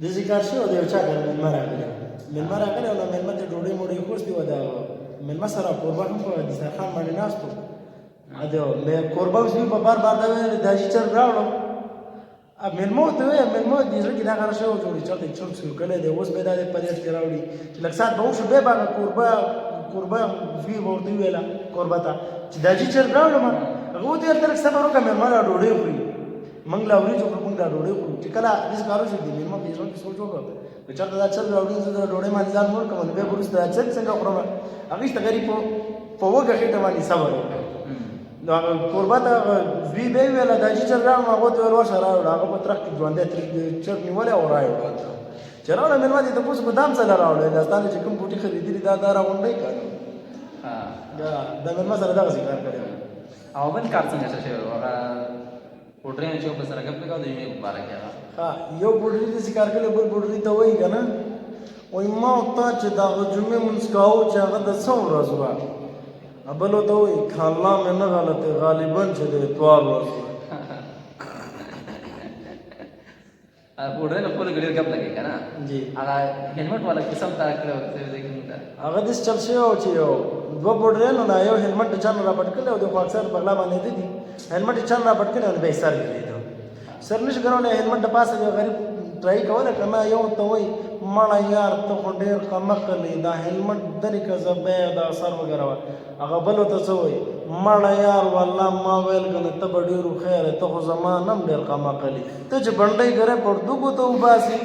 داسې کار شوی د یو چا کره مېلمه راغلی مېلمه راغلی او د مېلمه ته ډوډۍ موډۍ خوستې وه د مېلمه سره کوربه هم په دسترخوان باندې ناست و د کوربه اوس په بار بار دا ویل د حاجي چرګ راوړم مېلمه ورته وویل مېلمه دې زړه کې دا کار شوی و چې چېرته یې چرګ سور کړی دی اوس به یې دا دی پلیټ کې راوړي چې لږ ساعت به وشو بیا به هغه کوربه زوی به ورته وویله کوربه ته چې د حاجي چرګ راوړم هغه ودې ورته لږ صبر وکړه مېلمه لا ډوډۍ خوري موږ لا وریجو خورو موږ لا ډوډۍ خورو چې کله داسې کار وشي د مېلمه په ژوند کې سوچ وکړه که چېرته دا چرګ راوړي زه د ډوډۍ باندې ځان مړ کړم نو بیا به وروسته دا چرګ څنګه خورم هغوی ته غریب په وږه خېټه باندې صبر وکړه نو هغه کوربه ته زوی بیا یې ویله د حاجي چرګ راوړم هغه ته ویل ورشه راوړه هغه په ترخ کې ژوندی چرګ نیولی او راوړه چې راوړه مېلمه دې تپوس په دام څه له راوړی دا ستا نه چې کوم بوټي خریدلي دا راغونډی که دا مېلمه سره دغسې کار کړی او بل کار څنګه شوی و هغه پوډري چې په سره غپ لګاو د یوې مبارک هغه یو بوډري داسې کار کړی بل بوډري ته وایي که نه وایي ما او تا چې دغه جمعې لمونځ کوو چې هغه د څه ورځ وه بل ورته وایي که الله مې نه غلطې غالبا چې د اتوار ورځ وه پوډري نه خپل ګډیر غپ لګي کنه جی هغه هیلمټ والا قسم تا کړو هغه داسې چل شوی و چې یو دوه بوډریانو نه یو هیلمټ د چا نه راپټ کړی او د خو اکثر بغلا باندې دي هیلمټ یې چا نه راپټ کړی او بیا یې سر ګرځېده سر نشي ګرځولی هیلمټ د پاسه یو غریب ټرای کوله که نه یو ته وایي مړه یار ته خو ډېر قمقل یې دا هیلمټ درې که زه بیا دا سر وګروه هغه بل ورته څه وایي مړه یار والله ما ویل که نه ته به ډېر هوښیار یې ته خو زما نه هم ډېر قمقل یې ته چې بنډۍ ګرې پړدوګو ته وباسي